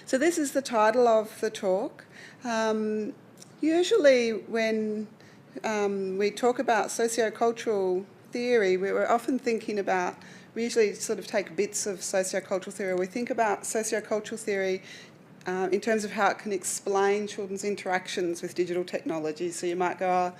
So this is the title of the talk. Usually when we talk about sociocultural theory, we're often thinking about, we usually sort of take bits of sociocultural theory. We think about sociocultural theory in terms of how it can explain children's interactions with digital technology. So you might go,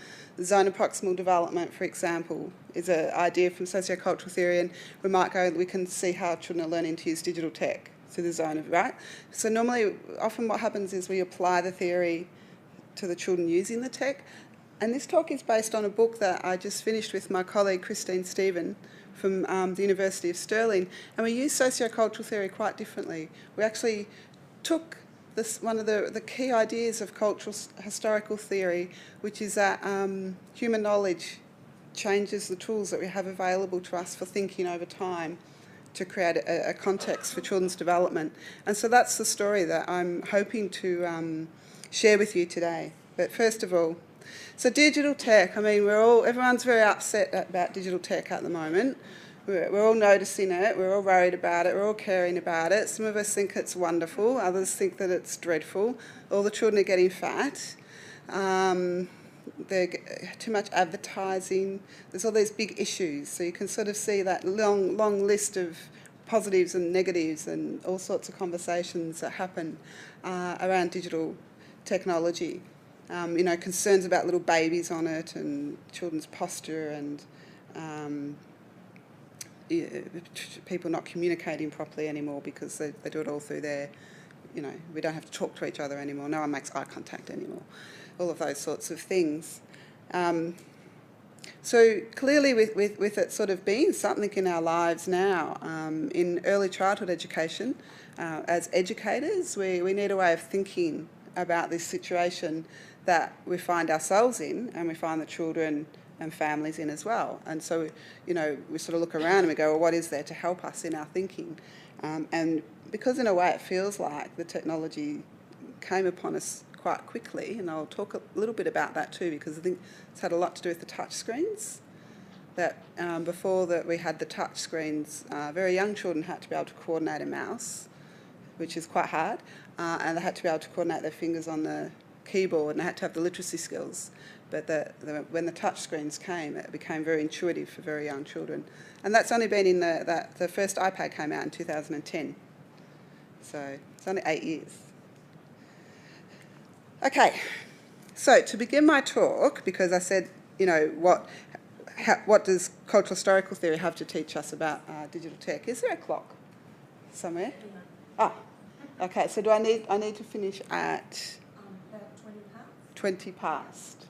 zone of proximal development, for example, is an idea from sociocultural theory, and we might go, we can see how children are learning to use digital tech through the zone of, right? So normally, often what happens is we apply the theory to the children using the tech. And this talk is based on a book that I just finished with my colleague Christine Stephen from the University of Stirling, and we use sociocultural theory quite differently. We actually took one of the key ideas of cultural historical theory, which is that human knowledge changes the tools that we have available to us for thinking over time to create a context for children's development. And so that's the story that I'm hoping to share with you today. But first of all, so digital tech, I mean, everyone's very upset about digital tech at the moment. We're all noticing it, we're all worried about it, we're all caring about it. Some of us think it's wonderful, others think that it's dreadful. All the children are getting fat. There's too much advertising. There's all these big issues. So you can sort of see that long list of positives and negatives and all sorts of conversations that happen around digital technology. Concerns about little babies on it and children's posture and people not communicating properly anymore because they do it all through their, we don't have to talk to each other anymore. No one makes eye contact anymore. All of those sorts of things. So clearly with it sort of being something in our lives now, in early childhood education, as educators, we need a way of thinking about this situation that we find ourselves in and we find the children and families in as well. And so, we sort of look around and we go, well, what is there to help us in our thinking? And because in a way it feels like the technology came upon us quite quickly, and I'll talk a little bit about that too, because I think it's had a lot to do with the touch screens. That before that we had the touch screens, very young children had to be able to coordinate a mouse, which is quite hard, and they had to be able to coordinate their fingers on the keyboard, and they had to have the literacy skills. But when the touch screens came, it became very intuitive for very young children. And that's only been in the first iPad came out in 2010. So it's only 8 years. Okay, so to begin my talk, because I said, what does cultural historical theory have to teach us about digital tech? Is there a clock somewhere? Ah, okay. So I need to finish at about 20 past. 20 past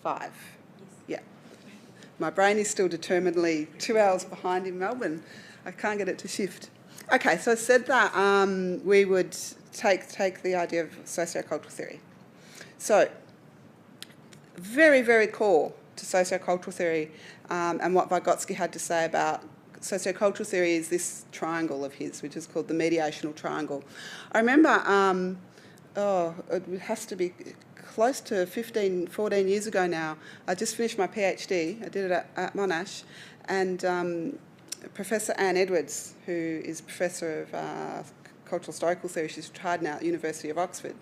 5. Yes. Yeah. My brain is still determinedly 2 hours behind in Melbourne. I can't get it to shift. Okay, so I said that we would take the idea of sociocultural theory. So, very, very core to sociocultural theory and what Vygotsky had to say about sociocultural theory is this triangle of his, which is called the mediational triangle. I remember, it has to be close to 15, 14 years ago now. I just finished my PhD. I did it at Monash, and Professor Anne Edwards, who is Professor of Cultural Historical Theory, she's retired now at the University of Oxford,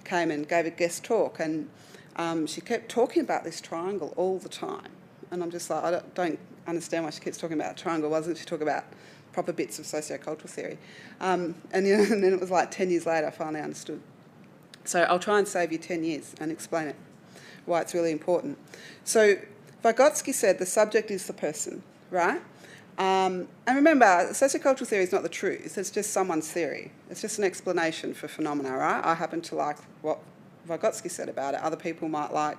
came and gave a guest talk, and she kept talking about this triangle all the time. And I'm just like, I don't understand why she keeps talking about a triangle. Why doesn't she talk about proper bits of sociocultural theory? And then it was like 10 years later I finally understood. So I'll try and save you 10 years and explain it, why it's really important. So Vygotsky said the subject is the person, right? And remember, sociocultural theory is not the truth. It's just someone's theory. It's just an explanation for phenomena, right? I happen to like what Vygotsky said about it. Other people might like,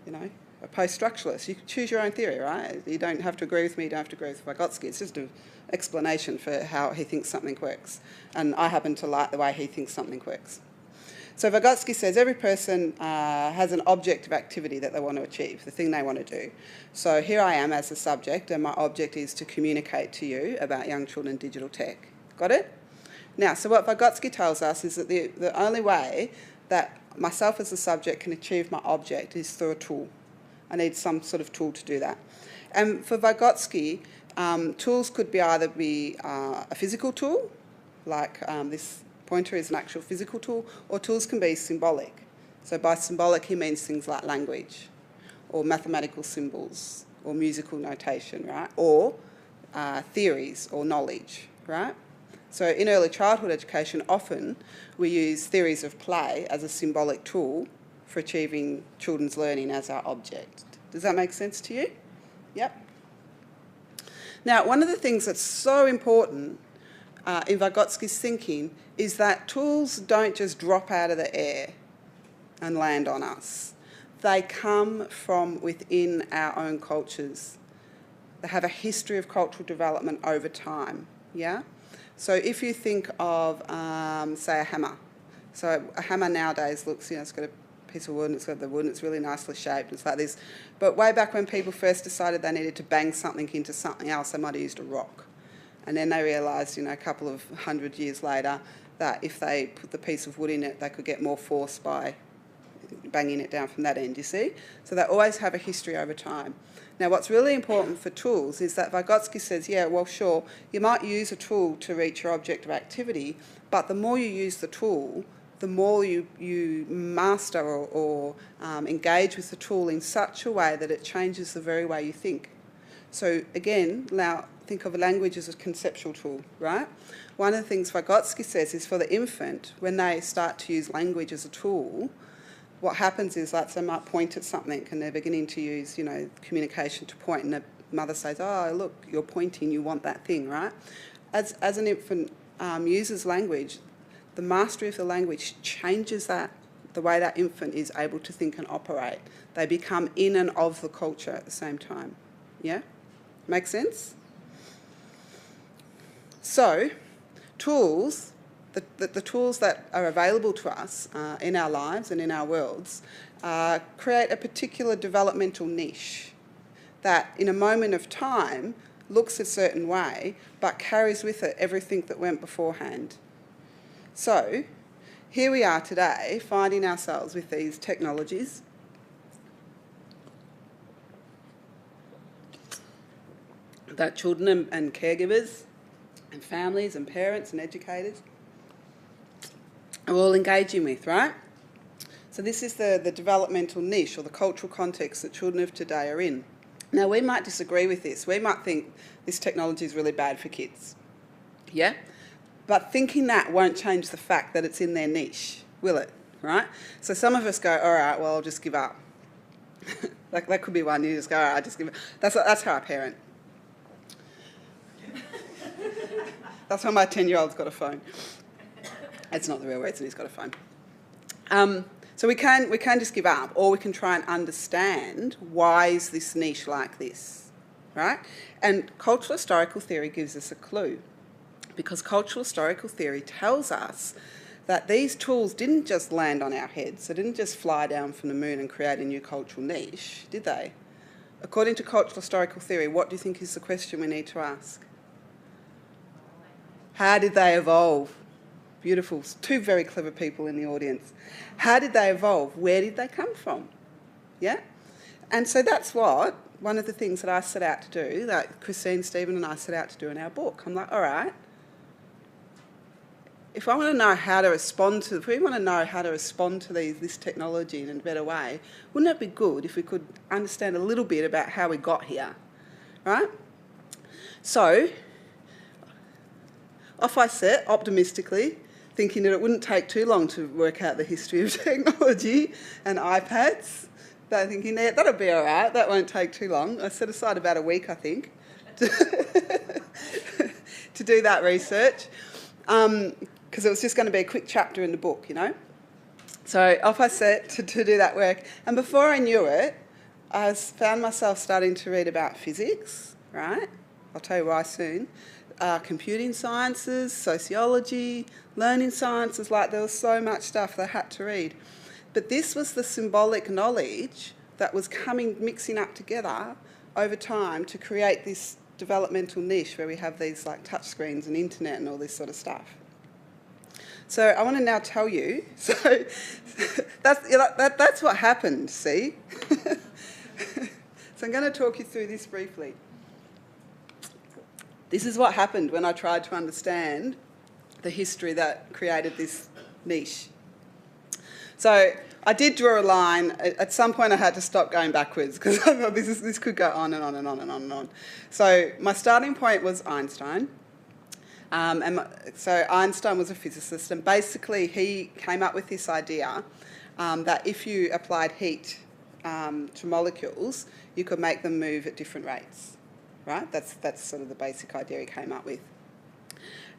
a post-structuralist. You can choose your own theory, right? You don't have to agree with me, you don't have to agree with Vygotsky. It's just an explanation for how he thinks something works. And I happen to like the way he thinks something works. So Vygotsky says every person has an object of activity that they want to achieve, the thing they want to do. So here I am as a subject, and my object is to communicate to you about young children and digital tech. Got it? Now, so what Vygotsky tells us is that the only way that myself as a subject can achieve my object is through a tool. I need some sort of tool to do that. And for Vygotsky, tools could either be a physical tool, like this Pointer is an actual physical tool, or tools can be symbolic. So by symbolic, he means things like language, or mathematical symbols, or musical notation, right? Or theories or knowledge, right? So in early childhood education, often we use theories of play as a symbolic tool for achieving children's learning as our object. Does that make sense to you? Yep. Now, one of the things that's so important in Vygotsky's thinking is that tools don't just drop out of the air and land on us. They come from within our own cultures. They have a history of cultural development over time, yeah? So if you think of, say, a hammer. So a hammer nowadays looks, it's got a piece of wood and it's got the wood and it's really nicely shaped. It's like this. But way back when people first decided they needed to bang something into something else, they might have used a rock. And then they realised, a couple of 100 years later, that if they put the piece of wood in it, they could get more force by banging it down from that end, you see? So they always have a history over time. Now, what's really important for tools is that Vygotsky says, yeah, well, sure, you might use a tool to reach your object of activity, but the more you use the tool, the more you master or engage with the tool in such a way that it changes the very way you think. So again, now think of a language as a conceptual tool, right? One of the things Vygotsky says is for the infant, when they start to use language as a tool, what happens is, like, they might point at something and they're beginning to use, communication to point, and the mother says, oh, look, you're pointing, you want that thing, right? As an infant uses language, the mastery of the language changes the way that infant is able to think and operate. They become in and of the culture at the same time. Yeah? Make sense? So, tools, the tools that are available to us in our lives and in our worlds create a particular developmental niche that in a moment of time looks a certain way but carries with it everything that went beforehand. So here we are today finding ourselves with these technologies that children and caregivers and families and parents and educators are all engaging with, right? So this is the developmental niche or the cultural context that children of today are in. Now, we might disagree with this. We might think this technology is really bad for kids, yeah? But thinking that won't change the fact that it's in their niche, will it, right? So some of us go, all right, well, I'll just give up. Like, that could be one. You just go, all right, I'll just give up. That's how I parent. That's how my 10-year-old's got a phone. It's not the real reason he's got a phone. So we can just give up, or we can try and understand why is this niche like this, right? And cultural historical theory gives us a clue, because cultural historical theory tells us that these tools didn't just land on our heads, they didn't just fly down from the moon and create a new cultural niche, did they? According to cultural historical theory, what do you think is the question we need to ask? How did they evolve? Beautiful. Two very clever people in the audience. How did they evolve? Where did they come from? Yeah? And so that's what one of the things that I set out to do, that Christine, Stephen and I set out to do in our book. I'm like, all right, if we want to know how to respond to this technology in a better way, wouldn't it be good if we could understand a little bit about how we got here, right? So off I set, optimistically, thinking that it wouldn't take too long to work out the history of technology and iPads. But thinking, yeah, that'll be all right, that won't take too long. I set aside about a week, I think, to do that research, because it was just going to be a quick chapter in the book, So off I set to do that work. And before I knew it, I found myself starting to read about physics, right? I'll tell you why soon. Computing sciences, sociology, learning sciences, like there was so much stuff that I had to read. But this was the symbolic knowledge that was mixing up together over time to create this developmental niche where we have these like touchscreens and internet and all this sort of stuff. So I want to now tell you, so that's what happened, see? So I'm going to talk you through this briefly. This is what happened when I tried to understand the history that created this niche. So I did draw a line. At some point I had to stop going backwards because I thought this could go on and on and on and on and on. So my starting point was Einstein. So Einstein was a physicist, and basically he came up with this idea that if you applied heat to molecules, you could make them move at different rates, right? That's sort of the basic idea he came up with.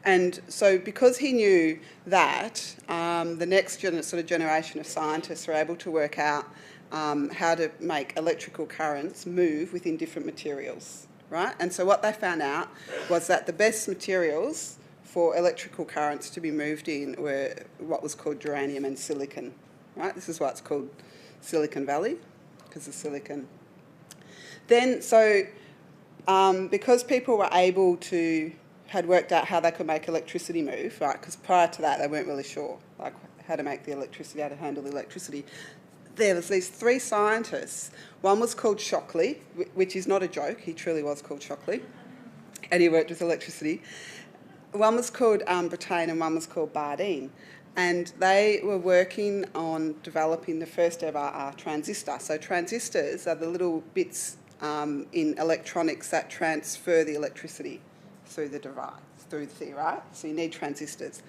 And so because he knew that, the next generation of scientists were able to work out how to make electrical currents move within different materials, right? And so what they found out was that the best materials for electrical currents to be moved in were what was called germanium and silicon, right? This is why it's called Silicon Valley, because of silicon. Then, so because people were had worked out how they could make electricity move, right? Because prior to that, they weren't really sure, like how to make the electricity, how to handle the electricity. There was these three scientists. One was called Shockley, which is not a joke. He truly was called Shockley, and he worked with electricity. One was called Brattain and one was called Bardeen. And they were working on developing the first ever transistor. So transistors are the little bits in electronics that transfer the electricity through the device, through the thing, right? So you need transistors.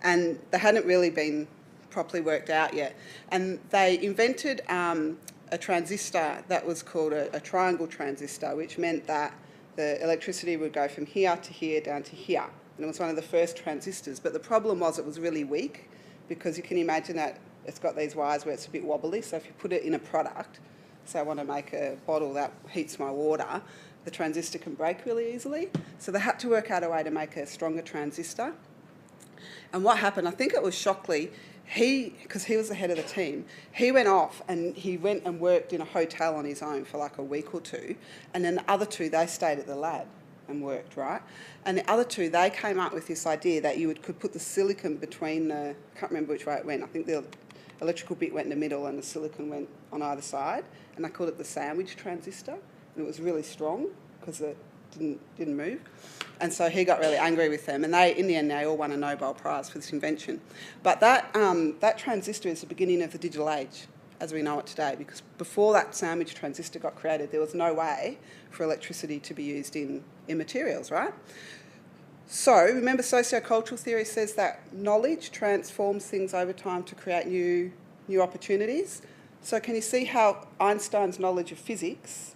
And they hadn't really been properly worked out yet. And they invented a transistor that was called a triangle transistor, which meant that the electricity would go from here to here down to here. And it was one of the first transistors. But the problem was it was really weak, because you can imagine that it's got these wires where it's a bit wobbly. So if you put it in a product, say I want to make a bottle that heats my water, the transistor can break really easily. So they had to work out a way to make a stronger transistor. And what happened, I think it was Shockley, because he was the head of the team, he went off and he went and worked in a hotel on his own for like a week or two. And then the other two, they stayed at the lab and worked, right? And the other two, they came up with this idea that you could put the silicon between I can't remember which way it went. I think the electrical bit went in the middle and the silicon went on either side. And they called it the sandwich transistor. And it was really strong because it didn't move. And so he got really angry with them. And in the end, they all won a Nobel Prize for this invention. But that transistor is the beginning of the digital age, as we know it today, because before that sandwich transistor got created, there was no way for electricity to be used in materials, right? So remember, sociocultural theory says that knowledge transforms things over time to create new opportunities. So can you see how Einstein's knowledge of physics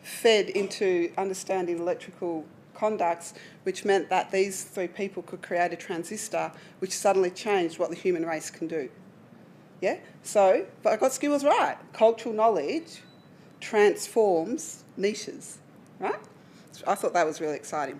fed into understanding electrical conducts, which meant that these three people could create a transistor which suddenly changed what the human race can do? Yeah? So, but Vygotsky was right. Cultural knowledge transforms niches, right? So I thought that was really exciting.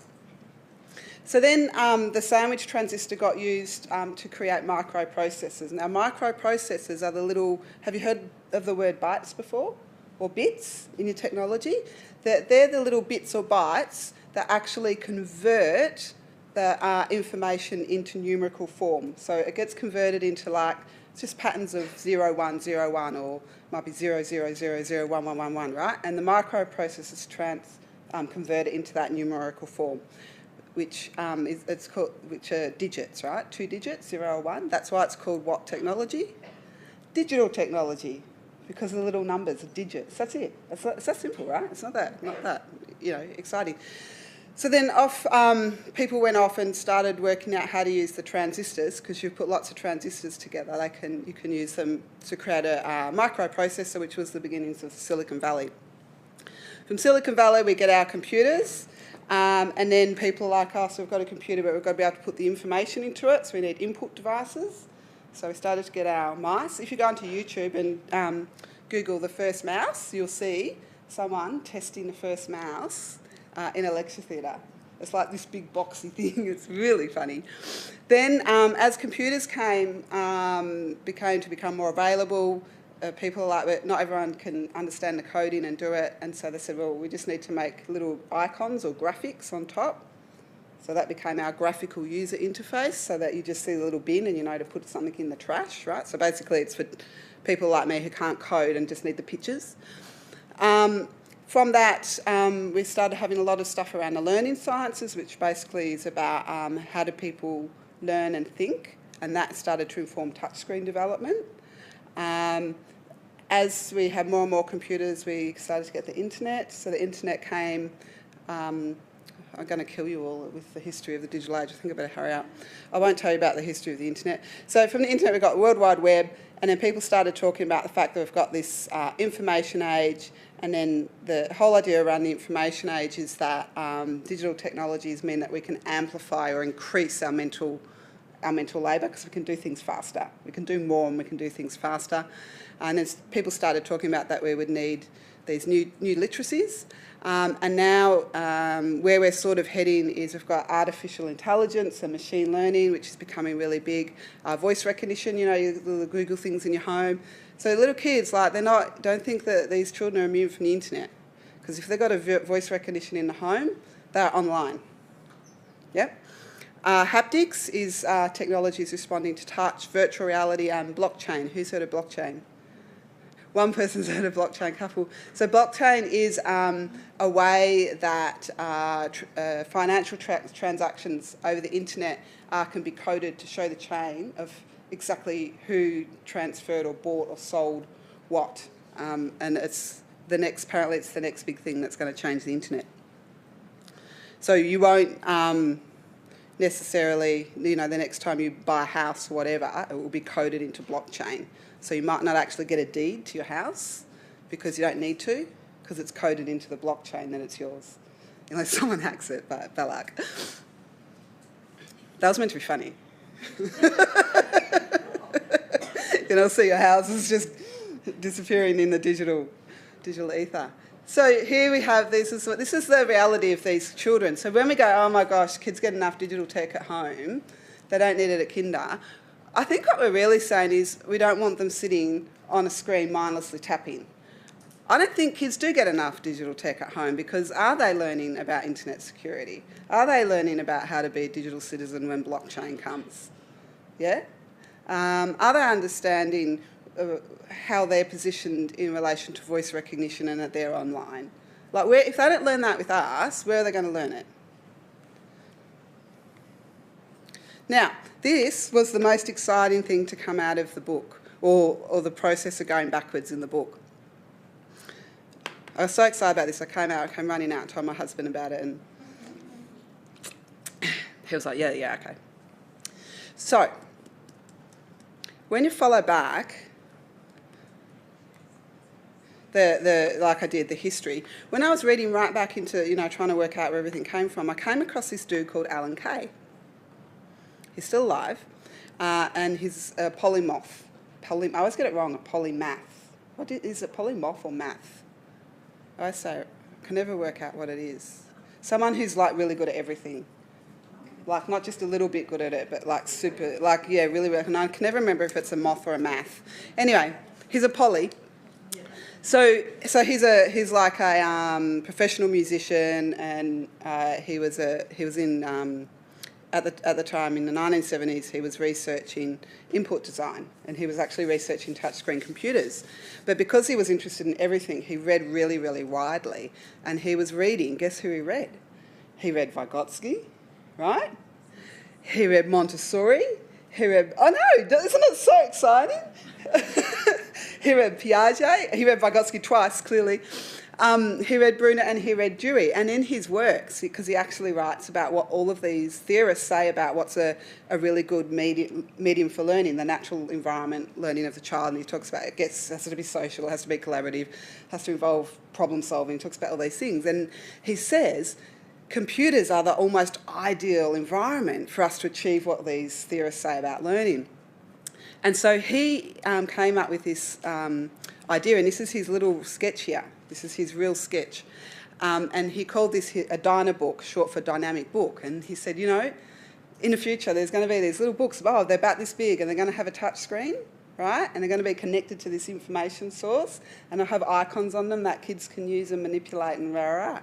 So then the sandwich transistor got used to create microprocessors. Now, microprocessors are the little... Have you heard of the word bytes before? Or bits in your technology? They're the little bits or bytes that actually convert the information into numerical form. So it gets converted into like just patterns of 0, 1, 0, 1, or might be 0, 0, 0, 0, 1, 1, 1, 1, right? And the microprocessors convert it into that numerical form, which which are digits, right? 2 digits, 0 or 1. That's why it's called what technology? Digital technology, because the little numbers are digits. That's it. It's that simple, right? It's not that exciting. So then people went off and started working out how to use the transistors, because you put lots of transistors together. You can use them to create a microprocessor, which was the beginnings of Silicon Valley. From Silicon Valley, we get our computers, and then people like us, we've got a computer, but we've got to be able to put the information into it, so we need input devices. So we started to get our mice. If you go onto YouTube and Google the first mouse, you'll see someone testing the first mouse in a lecture theatre. It's like this big boxy thing. It's really funny. Then as computers become more available, people like, not everyone can understand the coding and do it, and so they said, well, we just need to make little icons or graphics on top. So that became our graphical user interface, so that you just see the little bin and you know to put something in the trash, right? So basically it's for people like me who can't code and just need the pictures. From that, we started having a lot of stuff around the learning sciences, which basically is about how do people learn and think, and that started to inform touchscreen development. As we had more and more computers, we started to get the internet. So the internet came. I'm going to kill you all with the history of the digital age. I think I better hurry up. I won't tell you about the history of the internet. So from the internet, we got the World Wide Web, and then people started talking about the fact that we've got this information age, and then the whole idea around the information age is that digital technologies mean that we can amplify or increase our mental labour, because we can do things faster. We can do more and we can do things faster. And as people started talking about that, we would need these new literacies. And now where we're sort of heading is we've got artificial intelligence and machine learning, which is becoming really big. Voice recognition, you know, the Google things in your home. So little kids, like, don't think that these children are immune from the internet, because if they've got a voice recognition in the home, they're online. Yep. Haptics is technologies responding to touch, virtual reality and blockchain. Who's heard of blockchain? One person's heard of blockchain, couple. So blockchain is a way that financial transactions over the internet can be coded to show the chain of exactly who transferred or bought or sold what. And apparently it's the next big thing that's going to change the internet. So you won't necessarily, you know, the next time you buy a house or whatever, it will be coded into blockchain. So you might not actually get a deed to your house because you don't need to, because it's coded into the blockchain, then it's yours. Unless someone hacks it, but bad luck. That was meant to be funny. You know, so your house is just disappearing in the digital ether. So here we have, this is the reality of these children. So when we go, oh my gosh, kids get enough digital tech at home, they don't need it at kinder, I think what we're really saying is we don't want them sitting on a screen mindlessly tapping. I don't think kids do get enough digital tech at home, because are they learning about internet security? Are they learning about how to be a digital citizen when blockchain comes? Yeah? Are they understanding how they're positioned in relation to voice recognition and that they're online? Like, if they don't learn that with us, where are they going to learn it? Now, this was the most exciting thing to come out of the book, or the process of going backwards in the book. I was so excited about this, I came running out and told my husband about it, and he was like, yeah, okay. So, when you follow back, like I did, the history, when I was reading right back into, you know, trying to work out where everything came from, I came across this dude called Alan Kay. He's still alive, and he's a polymath. I always get it wrong, a polymath. Is it polymath or math? I can never work out what it is. Someone who's like really good at everything. Like not just a little bit good at it, but like super, like, yeah, really well. And I can never remember if it's a moth or a math. Anyway, he's a poly. So he's like a professional musician, and he was in at the time in the 1970s he was researching input design, and he was actually researching touchscreen computers. But because he was interested in everything, he read really, really widely, and he was reading. Guess who he read? He read Vygotsky, right? He read Montessori. He read, I know, isn't it so exciting? He read Piaget. He read Vygotsky twice, clearly. He read Bruner and he read Dewey. And in his works, because he actually writes about what all of these theorists say about what's a really good medium for learning, the natural environment learning of the child, and he talks about it has to be social, it has to be collaborative, has to involve problem solving, he talks about all these things. And he says computers are the almost ideal environment for us to achieve what these theorists say about learning. And so he came up with this idea, and this is his little sketch here. This is his real sketch. And he called this a Dynabook, short for dynamic book. And he said, you know, in the future there's going to be these little books, they're about this big, and they're going to have a touch screen, right? And they're going to be connected to this information source, and they'll have icons on them that kids can use and manipulate and rah.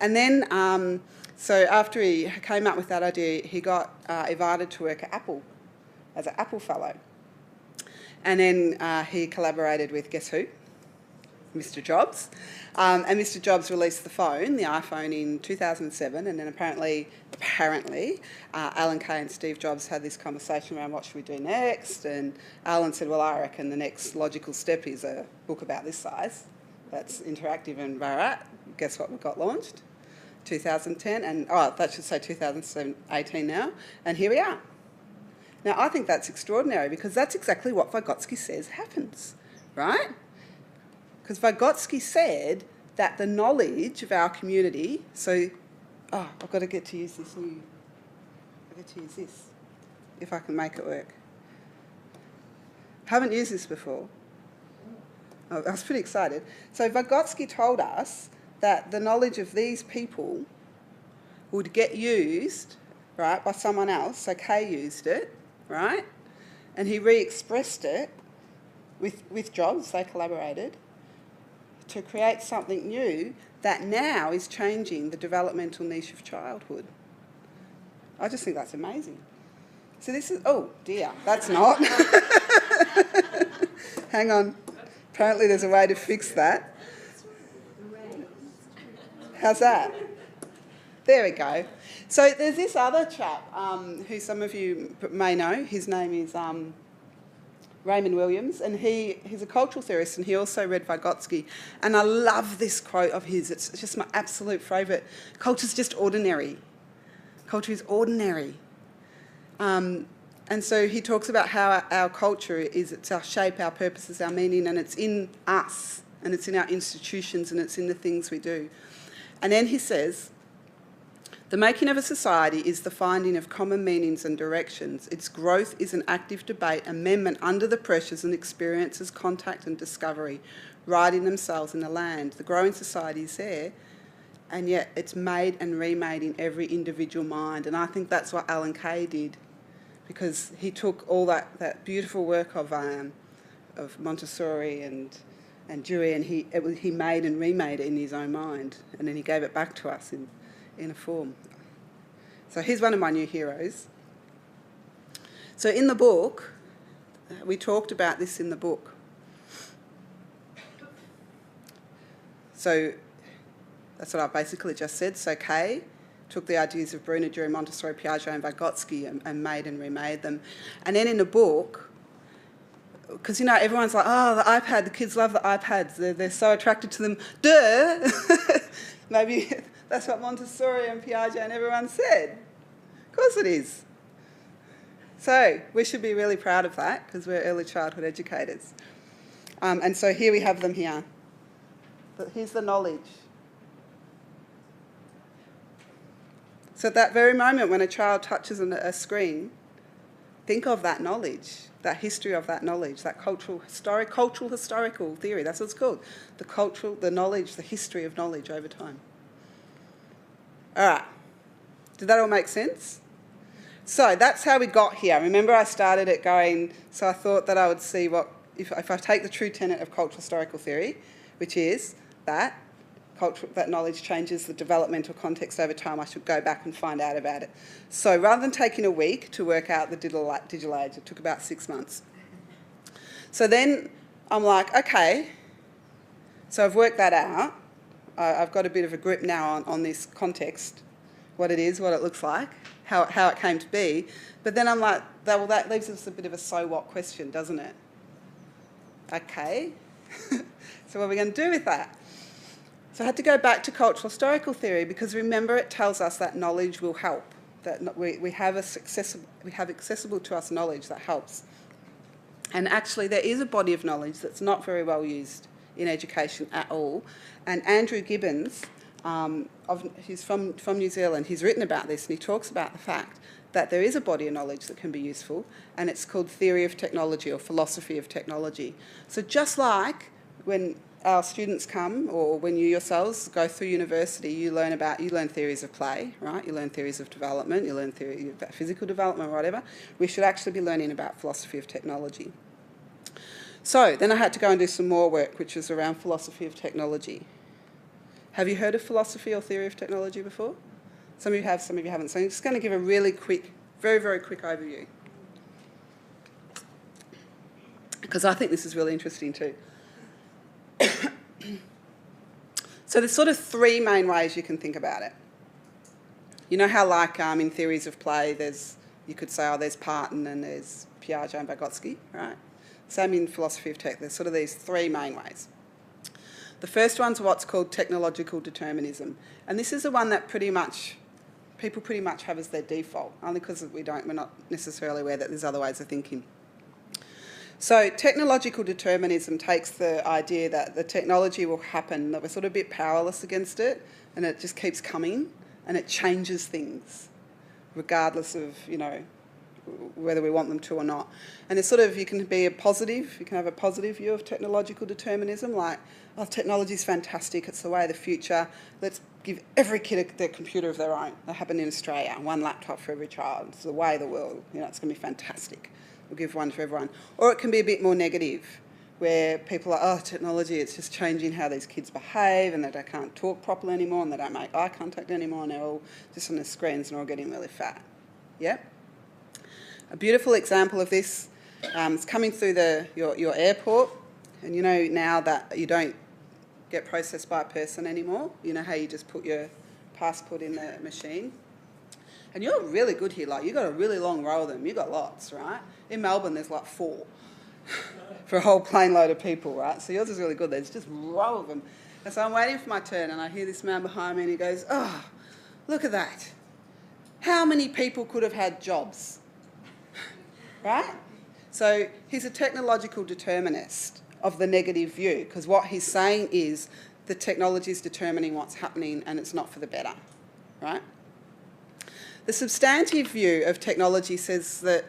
And then, so after he came up with that idea, he got invited to work at Apple as an Apple fellow. And then he collaborated with, guess who? Mr. Jobs. And Mr. Jobs released the phone, the iPhone, in 2007, and then apparently, Alan Kay and Steve Jobs had this conversation around what should we do next, and Alan said, well, I reckon the next logical step is a book about this size that's interactive and Barat. Guess what we got launched? 2010, and that should say 2018 now, and here we are. Now, I think that's extraordinary because that's exactly what Vygotsky says happens, right? Because Vygotsky said that the knowledge of our community, I've got to get to use this if I can make it work. Haven't used this before. I was pretty excited. So Vygotsky told us that the knowledge of these people would get used, right, by someone else. So Kay used it, right? And he re-expressed it with Jobs, they collaborated, to create something new that now is changing the developmental niche of childhood. I just think that's amazing. So this is, oh dear, that's not. Hang on. Apparently there's a way to fix that. How's that? There we go. So there's this other chap who some of you may know. His name is Raymond Williams, and he's a cultural theorist, and he also read Vygotsky. And I love this quote of his. It's just my absolute favourite. Culture's just ordinary. Culture is ordinary. And so he talks about how our culture is, it's our shape, our purposes, our meaning, and it's in us, and it's in our institutions, and it's in the things we do. And then he says, the making of a society is the finding of common meanings and directions. Its growth is an active debate, amendment under the pressures and experiences, contact and discovery, writing themselves in the land. The growing society is there, and yet it's made and remade in every individual mind. And I think that's what Alan Kay did, because he took all that beautiful work of Montessori and Dewey, and he made and remade it in his own mind, and then he gave it back to us in a form. So here's one of my new heroes. So in the book, we talked about this in the book. So that's what I basically just said. So Kay took the ideas of Bruner, Dewey, Montessori, Piaget and Vygotsky and made and remade them. And then in the book, because, everyone's like, oh, the iPad, the kids love the iPads, they're so attracted to them. Duh! Maybe that's what Montessori and Piaget and everyone said. Of course it is. So we should be really proud of that because we're early childhood educators. And so here we have them here. But here's the knowledge. So at that very moment when a child touches a screen, think of that knowledge, that history of that knowledge, that cultural historical theory, that's what it's called. The knowledge, the history of knowledge over time. All right. Did that all make sense? So that's how we got here. Remember I started it going, so I thought that I would see what, if I take the true tenet of cultural historical theory, which is that knowledge changes the developmental context over time, I should go back and find out about it. So rather than taking a week to work out the digital age, it took about 6 months. So then I'm like, okay, so I've worked that out. I've got a bit of a grip now on this context, what it is, what it looks like, how it came to be. But then I'm like, that leaves us a bit of a so what question, doesn't it? Okay, so what are we going to do with that? So I had to go back to cultural historical theory because remember it tells us that knowledge will help, that we have accessible to us knowledge that helps. And actually there is a body of knowledge that's not very well used in education at all. And Andrew Gibbons, he's from New Zealand, he's written about this and he talks about the fact that there is a body of knowledge that can be useful and it's called theory of technology or philosophy of technology. So just like when our students come, or when you yourselves go through university, you learn theories of play, right? You learn theories of development, you learn theory about physical development or whatever. We should actually be learning about philosophy of technology. So then I had to go and do some more work, which was around philosophy of technology. Have you heard of philosophy or theory of technology before? Some of you have, some of you haven't. So I'm just going to give a really quick, very, very quick overview. Because I think this is really interesting too. So there's sort of three main ways you can think about it. You know how, like, in theories of play, you could say, there's Parton and there's Piaget and Vygotsky, right? Same in philosophy of tech. There's sort of these three main ways. The first one's what's called technological determinism. And this is the one that people pretty much have as their default, only because we're not necessarily aware that there's other ways of thinking. So technological determinism takes the idea that the technology will happen, that we're sort of a bit powerless against it, and it just keeps coming, and it changes things, regardless of, whether we want them to or not. And it's sort of, you can have a positive view of technological determinism, like, technology's fantastic, it's the way of the future, let's give every kid their computer of their own. That happened in Australia, one laptop for every child, it's the way of the world, it's going to be fantastic. We'll give one for everyone. Or it can be a bit more negative, where people are, technology, it's just changing how these kids behave, and that they can't talk properly anymore, and they don't make eye contact anymore, and they're all just on the screens and all getting really fat. Yeah? A beautiful example of this is coming through your airport, and now that you don't get processed by a person anymore, you know how you just put your passport in the machine? And you're really good here, like, you've got a really long row of them, you've got lots, right? In Melbourne, there's like 4 for a whole plane load of people, right? So yours is really good, there's just a row of them. And so I'm waiting for my turn, and I hear this man behind me, and he goes, look at that. How many people could have had jobs? Right? So he's a technological determinist of the negative view, because what he's saying is the technology is determining what's happening, and it's not for the better, right? The substantive view of technology says that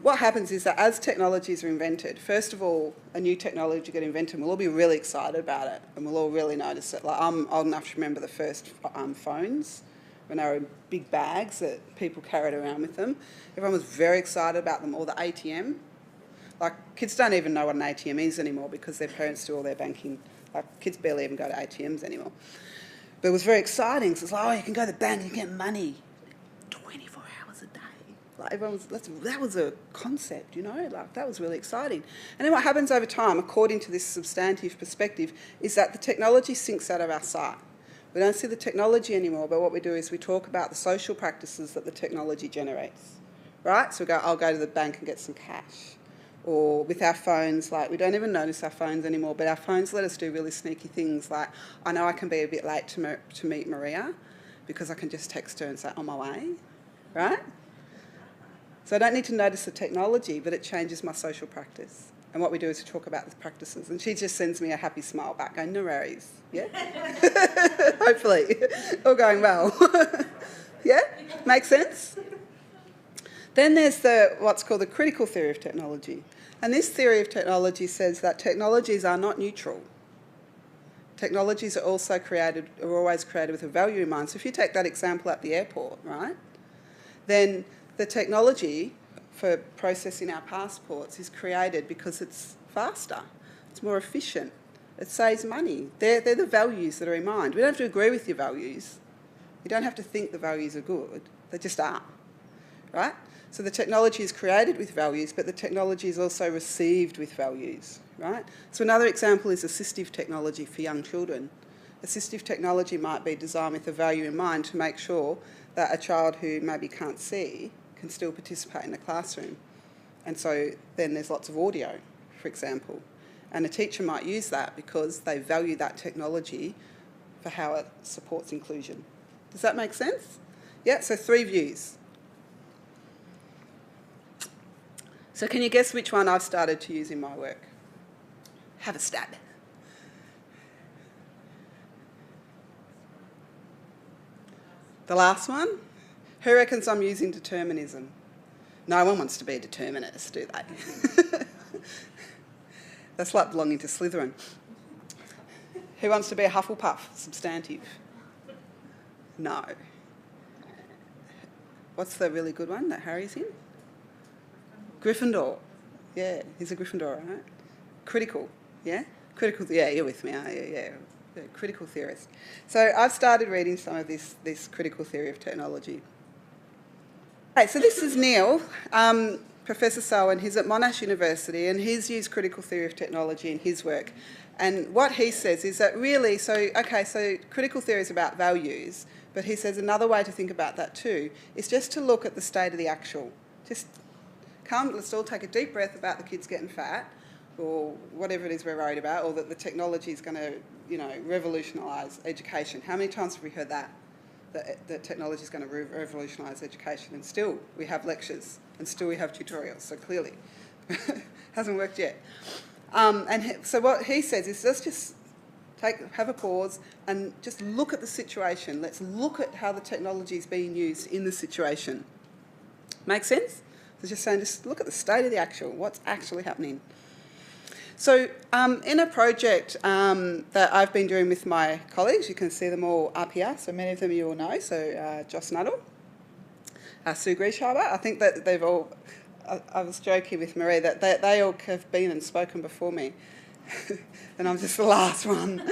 what happens is that as technologies are invented, first of all, a new technology gets invented, and we'll all be really excited about it, and we'll all really notice it. Like, I'm old enough to remember the first phones, when they were in big bags that people carried around with them. Everyone was very excited about them, or the ATM. Like, kids don't even know what an ATM is anymore because their parents do all their banking. Like, kids barely even go to ATMs anymore. But it was very exciting, so it's like, you can go to the bank and get money. 24 hours a day. Like, that was a concept, like, that was really exciting. And then what happens over time, according to this substantive perspective, is that the technology sinks out of our sight. We don't see the technology anymore, but what we do is we talk about the social practices that the technology generates, right? So I'll go to the bank and get some cash. Or with our phones, like, we don't even notice our phones anymore, but our phones let us do really sneaky things, like, I know I can be a bit late to meet Maria because I can just text her and say, on my way, right? So I don't need to notice the technology, but it changes my social practice. And what we do is we talk about the practices. And she just sends me a happy smile back, going, no worries, yeah? Hopefully, all going well. Yeah? Make sense? Then there's what's called the critical theory of technology. And this theory of technology says that technologies are not neutral. Technologies are always created with a value in mind. So if you take that example at the airport, right, then the technology for processing our passports is created because it's faster, it's more efficient, it saves money. They're the values that are in mind. We don't have to agree with your values. You don't have to think the values are good. They just are, right? So the technology is created with values, but the technology is also received with values, right? So another example is assistive technology for young children. Assistive technology might be designed with a value in mind to make sure that a child who maybe can't see can still participate in the classroom. And so then there's lots of audio, for example. And a teacher might use that because they value that technology for how it supports inclusion. Does that make sense? Yeah, so 3 views. So can you guess which one I've started to use in my work? Have a stab. The last one? Who reckons I'm using determinism? No one wants to be a determinist, do they? That's like belonging to Slytherin. Who wants to be a Hufflepuff? Substantive. No. What's the really good one that Harry's in? Gryffindor. Yeah, he's a Gryffindor, right? Critical, yeah? Critical, yeah, you're with me, aren't you? Yeah. Critical theorist. So I've started reading some of this critical theory of technology. Okay, so this is Neil, Professor Selwyn. He's at Monash University, and he's used critical theory of technology in his work. And what he says is that really, so critical theory is about values, but he says another way to think about that too is just to look at the state of the actual. Just let's all take a deep breath about the kids getting fat, or whatever it is we're worried about, or that the technology is going to, revolutionise education. How many times have we heard that technology is going to revolutionise education? And still we have lectures, and still we have tutorials, so clearly hasn't worked yet. So what he says is let's just have a pause and just look at the situation. Let's look at how the technology is being used in the situation. Make sense? So just saying, just look at the state of the actual, what's actually happening. So in a project that I've been doing with my colleagues, you can see them all up here, so many of them you all know, so Joss Nuttall, Sue Grieshaber, I think that they've all, I was joking with Marie that they all have been and spoken before me, and I'm just the last one.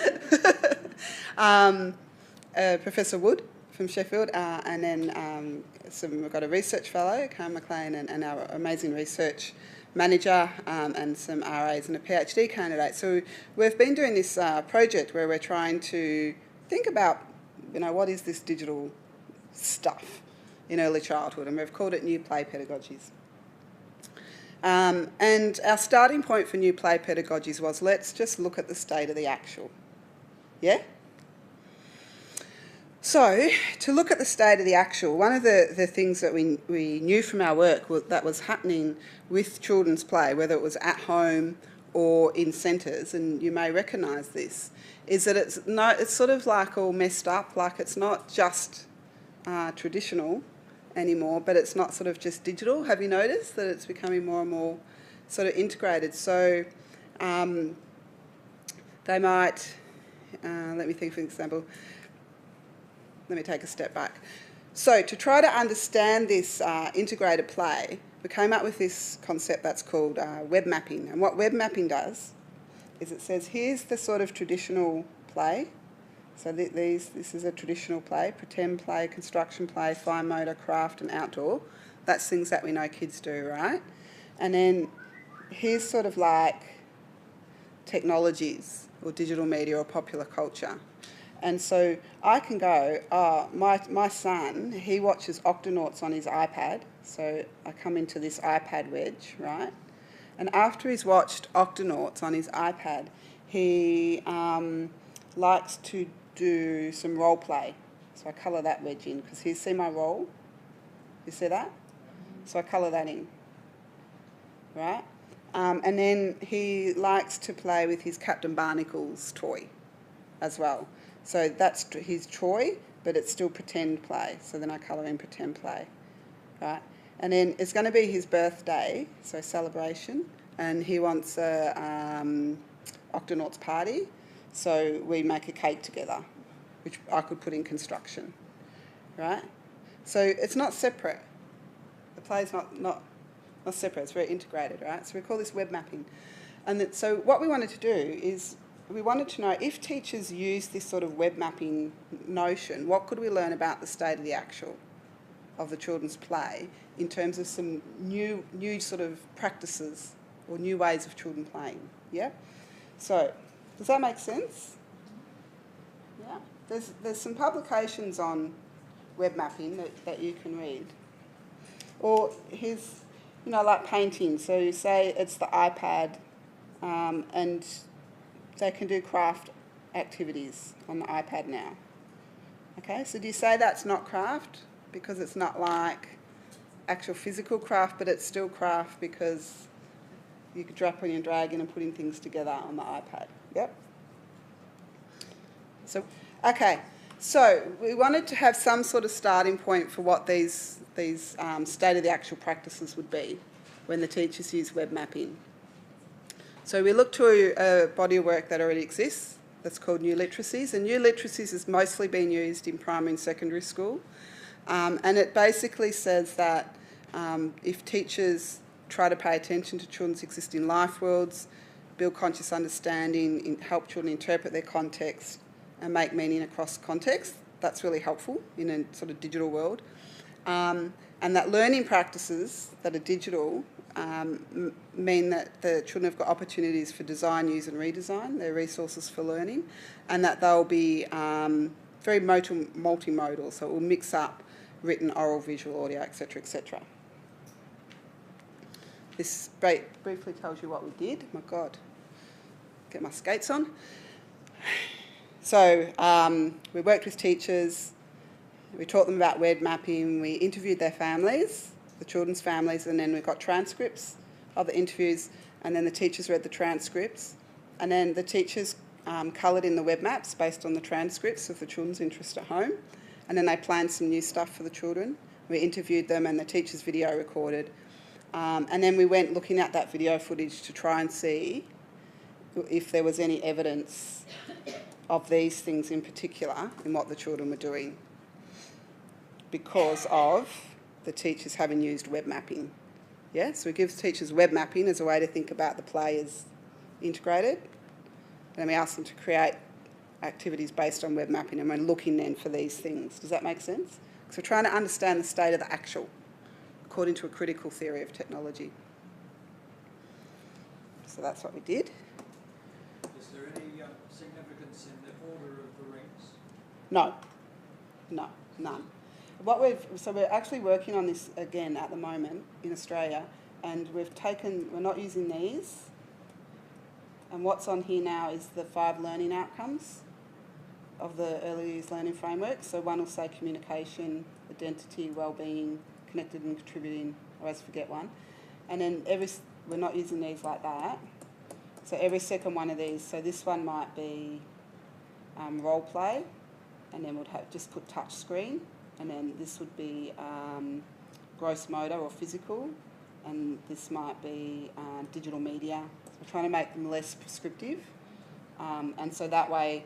Professor Wood from Sheffield, and then we've got a research fellow, Karen McLean, and our amazing research manager, and some RAs and a PhD candidate. So we've been doing this project where we're trying to think about, what is this digital stuff in early childhood, and we've called it New Play Pedagogies. And our starting point for New Play Pedagogies was, let's just look at the state of the actual. Yeah? So, to look at the state of the actual, one of the things that we knew from our work that was happening with children's play, whether it was at home or in centres, and you may recognise this, is that it's sort of like all messed up, like it's not just traditional anymore, but it's not sort of just digital. Have you noticed that it's becoming more and more sort of integrated? So they might, let me think for example, let me take a step back. So to try to understand this integrated play, we came up with this concept that's called web mapping. And what web mapping does is it says, here's the sort of traditional play. So this is a traditional play, pretend play, construction play, fine motor, craft and outdoor. That's things that we know kids do, right? And then here's sort of like technologies or digital media or popular culture. And so I can go, my son, he watches Octonauts on his iPad. So I come into this iPad wedge, right? And after he's watched Octonauts on his iPad, he likes to do some role play. So I colour that wedge in, because you see my role? You see that? So I colour that in, right? And then he likes to play with his Captain Barnacle's toy as well. So that's his toy, but it's still pretend play. So then I colour in pretend play, right? And then it's going to be his birthday, so celebration, and he wants a Octonauts party. So we make a cake together, which I could put in construction, right? So it's not separate. The play's not separate. It's very integrated, right? So we call this web mapping. And so what we wanted to do is we wanted to know if teachers use this sort of web mapping notion, what could we learn about the state of the actual of the children's play in terms of some new sort of practices or new ways of children playing, yeah? So does that make sense? Yeah. There's some publications on web mapping that you can read. Or here's, like painting. So you say it's the iPad, and they can do craft activities on the iPad now. Okay, so do you say that's not craft because it's not like actual physical craft, but it's still craft because you could drop on and dragging and putting things together on the iPad? Yep. So, okay, so we wanted to have some sort of starting point for what these state of the actual practices would be when the teachers use web mapping. So we looked to a body of work that already exists that's called New Literacies, and New Literacies is mostly being used in primary and secondary school, and it basically says that if teachers try to pay attention to children's existing life worlds, build conscious understanding, help children interpret their context and make meaning across context, that's really helpful in a sort of digital world. And that learning practices that are digital mean that the children have got opportunities for design, use and redesign, their resources for learning, and that they'll be very multimodal, so it will mix up written, oral, visual, audio, etc., etc. This briefly tells you what we did. My God, get my skates on. So we worked with teachers, we taught them about word mapping, we interviewed their families, the children's families, and then we got transcripts of the interviews, and then the teachers read the transcripts, and then the teachers coloured in the web maps based on the transcripts of the children's interest at home, and then they planned some new stuff for the children. We interviewed them and the teachers video recorded, and then we went looking at that video footage to try and see if there was any evidence of these things in particular in what the children were doing because of the teachers having used web mapping. Yeah, so we give teachers web mapping as a way to think about the play as integrated, and we ask them to create activities based on web mapping, and we're looking then for these things. Does that make sense? So we're trying to understand the state of the actual according to a critical theory of technology. So that's what we did. Is there any significance in the order of the rings? No, none. So we're actually working on this again at the moment in Australia, and we're not using these, and what's on here now is the 5 learning outcomes of the early years learning framework. So one will say communication, identity, well-being, connected and contributing, I always forget one, and then we're not using these like that. So every second one of these, so this one might be role play, and then we'd have just put touch screen, and then this would be gross motor or physical, and this might be digital media. So we're trying to make them less prescriptive, and so that way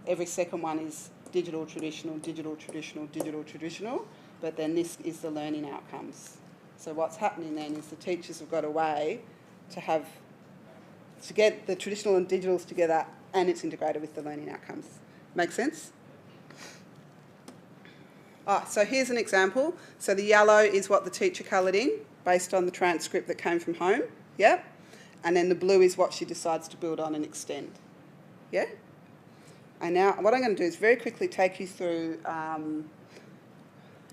every second one is digital, traditional, digital, traditional, digital, traditional, but then this is the learning outcomes. So what's happening then is the teachers have got a way to get the traditional and digitals together, and it's integrated with the learning outcomes. Make sense? So here's an example. So the yellow is what the teacher coloured in based on the transcript that came from home. Yeah? And then the blue is what she decides to build on and extend. Yeah? And now what I'm going to do is very quickly take you through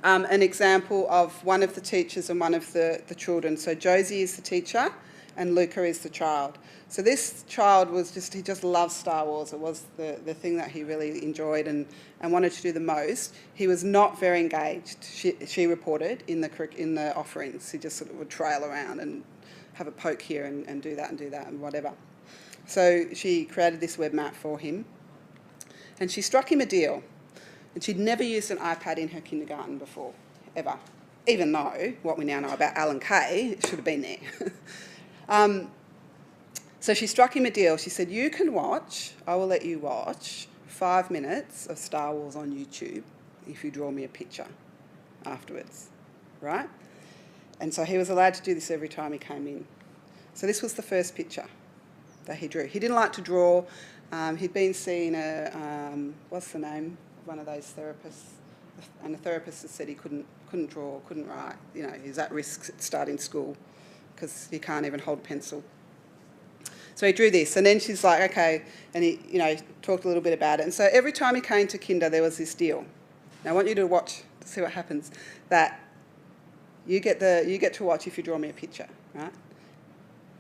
an example of one of the teachers and one of the children. So Josie is the teacher and Luca is the child. So this child he just loved Star Wars. It was the thing that he really enjoyed and wanted to do the most. He was not very engaged, she reported, in the offerings. He just sort of would trail around and have a poke here and do that and whatever. So she created this web map for him, and she struck him a deal. And she'd never used an iPad in her kindergarten before, ever. Even though what we now know about Alan Kay, it should have been there. So she struck him a deal. She said, I will let you watch 5 minutes of Star Wars on YouTube if you draw me a picture afterwards, right? And so he was allowed to do this every time he came in. So this was the first picture that he drew. He didn't like to draw. He'd been seeing what's the name? One of those therapists, and the therapist had said he couldn't draw, couldn't write. You know, he's at risk starting school because he can't even hold a pencil. So he drew this, and then she's like, okay, and he, talked a little bit about it. And so every time he came to kinder, there was this deal. Now I want you to watch to see what happens. That you get to watch if you draw me a picture, right?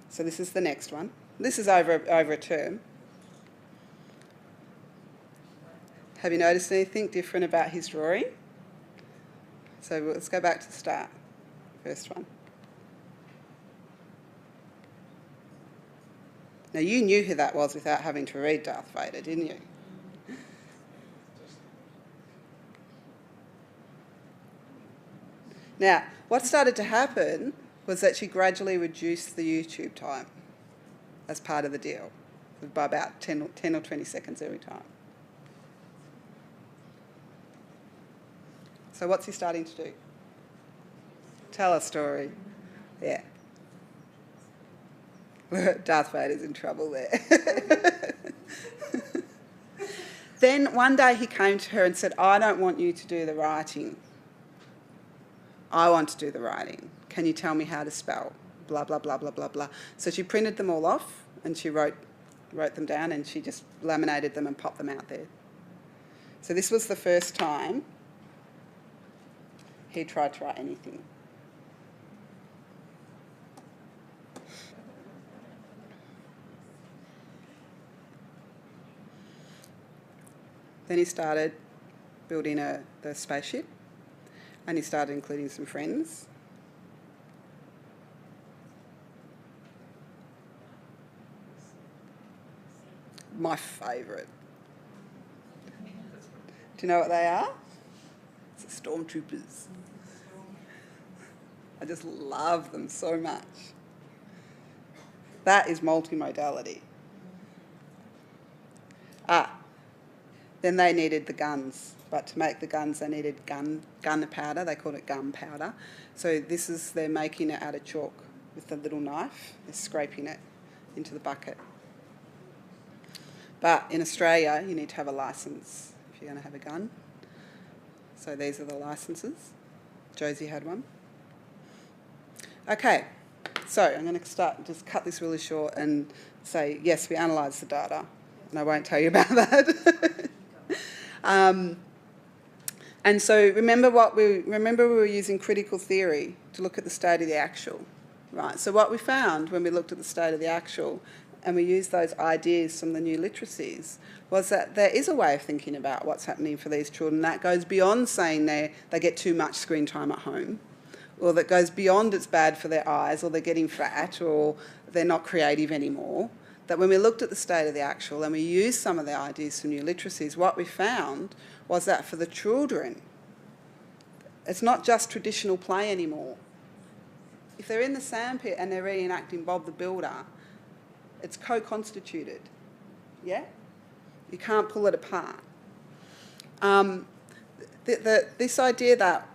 So this is the next one. This is over a term. Have you noticed anything different about his drawing? So let's go back to the start. First one. Now you knew who that was without having to read Darth Vader, didn't you? Now, what started to happen was that she gradually reduced the YouTube time as part of the deal by about 10 or 20 seconds every time. So what's he starting to do? Tell a story. Yeah. Darth Vader's in trouble there. Then one day he came to her and said, I don't want you to do the writing. I want to do the writing. Can you tell me how to spell? blah, blah, blah, blah, blah, blah. So she printed them all off and she wrote them down, and she just laminated them and popped them out there. So this was the first time he tried to write anything. Then he started building the spaceship, and he started including some friends. My favourite. Do you know what they are? It's the stormtroopers. I just love them so much. That is multimodality. Then they needed the guns, but to make the guns they needed gunpowder. They called it gunpowder. So they're making it out of chalk with a little knife. They're scraping it into the bucket. But in Australia, you need to have a licence if you're going to have a gun. So these are the licences. Josie had one. Okay, so I'm going to just cut this really short and say, yes, we analysed the data, and I won't tell you about that. And so remember we were using critical theory to look at the state of the actual, right? So what we found when we looked at the state of the actual and we used those ideas from the new literacies was that there is a way of thinking about what's happening for these children that goes beyond saying they get too much screen time at home, or that goes beyond it's bad for their eyes, or they're getting fat, or they're not creative anymore. That when we looked at the state of the actual and we used some of the ideas from new literacies, what we found was that for the children, it's not just traditional play anymore. If they're in the sandpit and they're reenacting Bob the Builder, it's co-constituted, yeah? You can't pull it apart. This idea that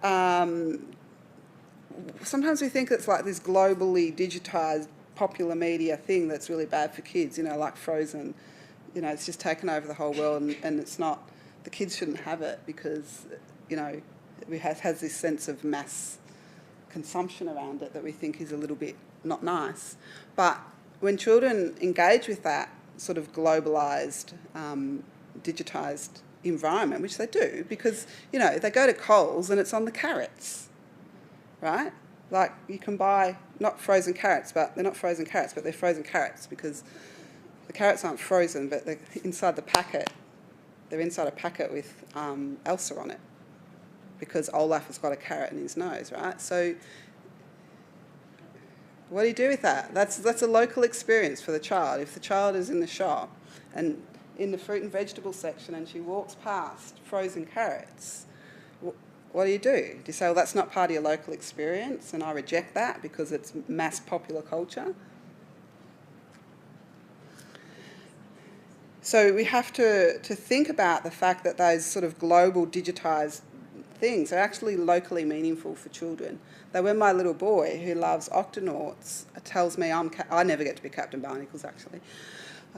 sometimes we think it's like this globally digitised popular media thing that's really bad for kids, like Frozen. It's just taken over the whole world, and it's not, the kids shouldn't have it because, it has this sense of mass consumption around it that we think is a little bit not nice. But when children engage with that sort of globalised, digitised environment, which they do, because, they go to Coles and it's on the carrots, right? Like, you can buy, not frozen carrots, but they're not frozen carrots, but they're frozen carrots because the carrots aren't frozen, but they're inside the packet. They're inside a packet with Elsa on it because Olaf has got a carrot in his nose, right? So what do you do with that? That's a local experience for the child. If the child is in the shop and in the fruit and vegetable section and she walks past frozen carrots, what do? Do you say, well, that's not part of your local experience and I reject that because it's mass popular culture? So we have to think about the fact that those sort of global digitised things are actually locally meaningful for children. That when my little boy, who loves Octonauts, tells me I never get to be Captain Barnacles, actually.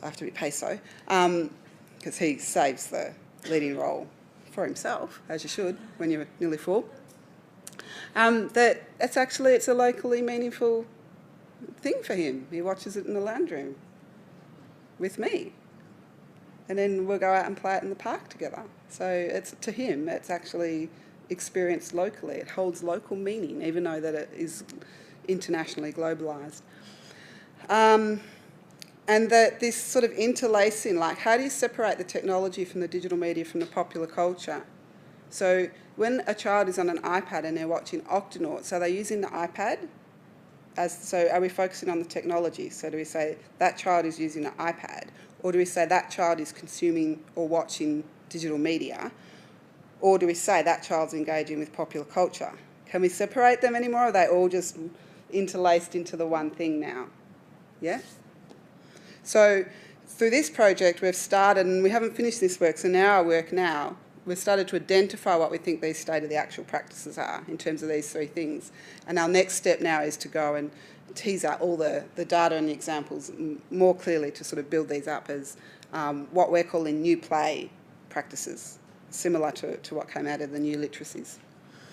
I have to be Peso, because he saves the leading role for himself, as you should when you're nearly 4. That it's a locally meaningful thing for him. He watches it in the lounge room with me. And then we'll go out and play it in the park together. So to him, it's actually experienced locally. It holds local meaning, even though that it is internationally globalised. And that this sort of interlacing, like how do you separate the technology from the digital media from the popular culture? So when a child is on an iPad and they're watching Octonauts, are they using the iPad? So are we focusing on the technology? So do we say that child is using an iPad? Or do we say that child is consuming or watching digital media? Or do we say that child's engaging with popular culture? Can we separate them anymore? Or are they all just interlaced into the one thing now? Yeah? So through this project we've started, and we haven't finished this work, so now our work now, we've started to identify what we think these state of the actual practices are in terms of these 3 things. And our next step now is to go and tease out all the data and the examples more clearly to sort of build these up as what we're calling new play practices, similar to what came out of the new literacies.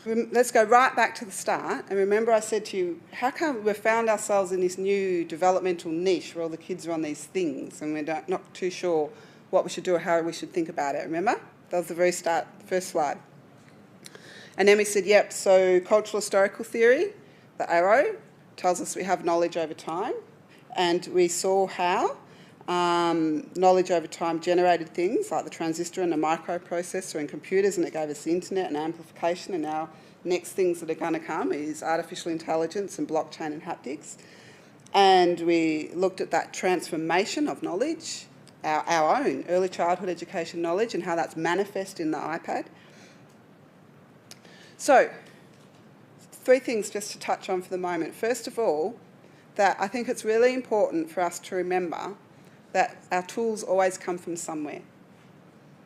Let's go right back to the start. And remember I said to you, how come we've found ourselves in this new developmental niche where all the kids are on these things and we're not too sure what we should do or how we should think about it, remember? That was the very start, first slide. And then we said, yep, so cultural historical theory, the arrow, tells us we have knowledge over time. And we saw how knowledge over time generated things like the transistor and the microprocessor and computers, and it gave us the internet and amplification. And now next things that are going to come is artificial intelligence and blockchain and haptics. And we looked at that transformation of knowledge, our own early childhood education knowledge, and how that's manifest in the iPad. So, 3 things just to touch on for the moment. First of all, that I think it's really important for us to remember that our tools always come from somewhere.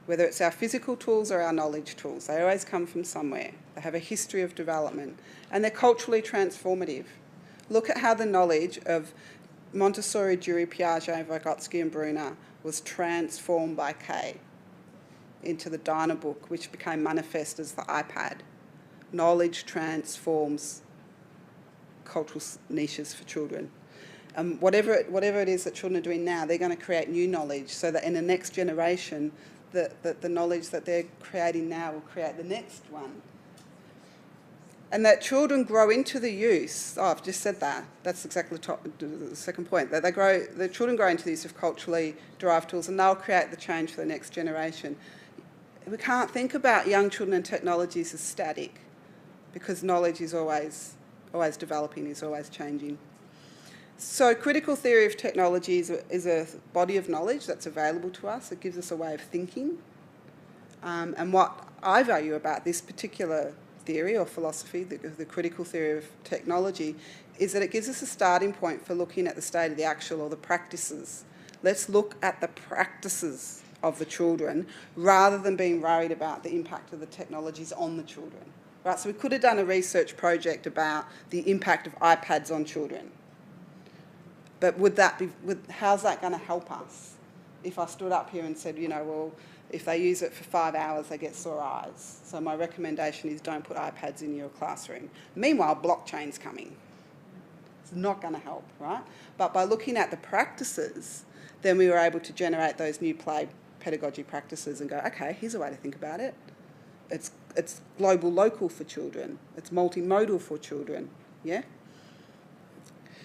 Whether it's our physical tools or our knowledge tools, they always come from somewhere. They have a history of development and they're culturally transformative. Look at how the knowledge of Montessori, Dewey, Piaget, Vygotsky and Brunner was transformed by Kay into the Dynabook, which became manifest as the iPad. Knowledge transforms cultural niches for children. Whatever it is that children are doing now, they're going to create new knowledge so that in the next generation, the knowledge that they're creating now will create the next one. And that children grow into the use, I've just said that, that's exactly the second point, that the children grow into the use of culturally derived tools and they'll create the change for the next generation. We can't think about young children and technologies as static because knowledge is always developing, is always changing. So critical theory of technology is a body of knowledge that's available to us. It gives us a way of thinking. And what I value about this particular theory or philosophy, the critical theory of technology, is that it gives us a starting point for looking at the state of the actual or the practices. Let's look at the practices of the children rather than being worried about the impact of the technologies on the children. Right, so we could have done a research project about the impact of iPads on children. But how's that going to help us? If I stood up here and said, well, if they use it for 5 hours, they get sore eyes. So my recommendation is don't put iPads in your classroom. Meanwhile, blockchain's coming. It's not going to help, right? But by looking at the practices, then we were able to generate those new play pedagogy practices and go, okay, here's a way to think about it. It's global local for children. It's multimodal for children, yeah?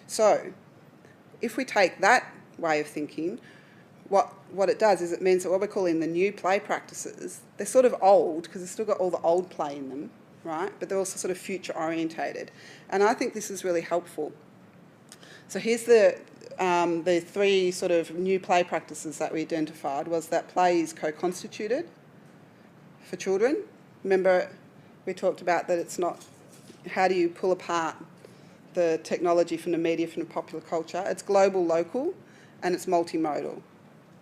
So if we take that way of thinking, what it does is it means that what we're calling the new play practices, they're sort of old because they've still got all the old play in them, right? But they're also sort of future orientated. And I think this is really helpful. So here's the 3 sort of new play practices that we identified was that play is co-constituted for children. Remember, we talked about that it's not, how do you pull apart the technology from the media, from the popular culture? It's global, local, and it's multimodal.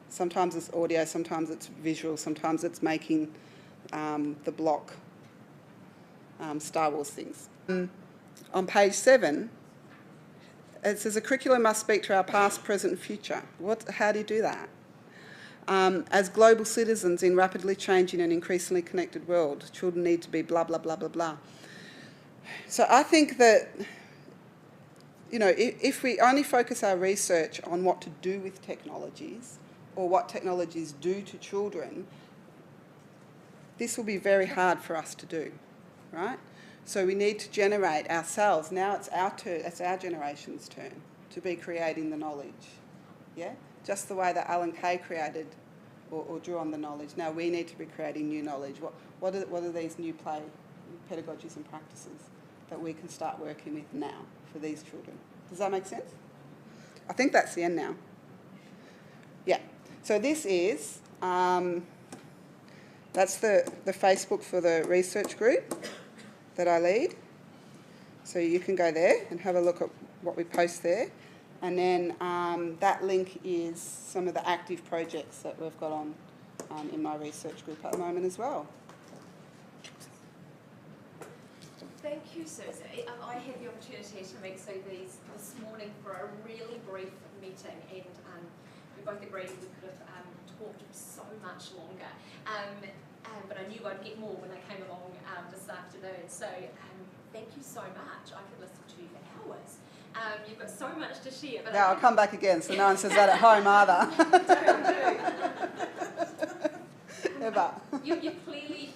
Sometimes it's audio, sometimes it's visual, sometimes it's making the block Star Wars things. On page 7, it says a curriculum must speak to our past, present and future. How do you do that? As global citizens in rapidly changing and increasingly connected world, children need to be blah, blah, blah, blah, blah. So I think that, if we only focus our research on what to do with technologies or what technologies do to children, this will be very hard for us to do, right? So we need to generate ourselves. Now it's our generation's turn to be creating the knowledge, yeah? Just the way that Alan Kay created or drew on the knowledge. Now we need to be creating new knowledge. What are these new play pedagogies and practices that we can start working with now for these children? Does that make sense? I think that's the end now. Yeah. So this is, that's the Facebook for the research group that I lead. So you can go there and have a look at what we post there. And then that link is some of the active projects that we've got on in my research group at the moment as well. Thank you, Susie. I had the opportunity to meet Susie this morning for a really brief meeting, and we both agreed we could have talked so much longer. but I knew I'd get more when they came along this afternoon. So thank you so much. I could listen to you for hours. You've got so much to share. But Now I'll come back again, so no one says that at home either. Ever. You've clearly,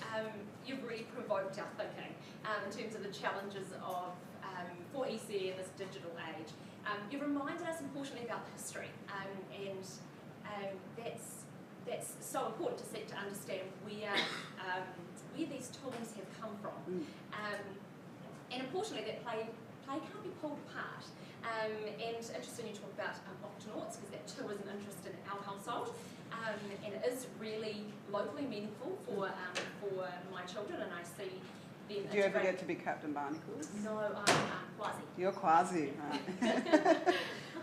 you've really provoked our thinking in terms of the challenges of for ECE in this digital age. You've reminded us importantly about history, and that's so important to seek to understand where these tools have come from. And importantly, that play can't be pulled apart. And interesting you talk about octonauts, because that too is an interest in our household. And it is really locally meaningful for my children, and I see them. Do you ever get to be Captain Barnacles? No, I'm quasi. You're quasi, right?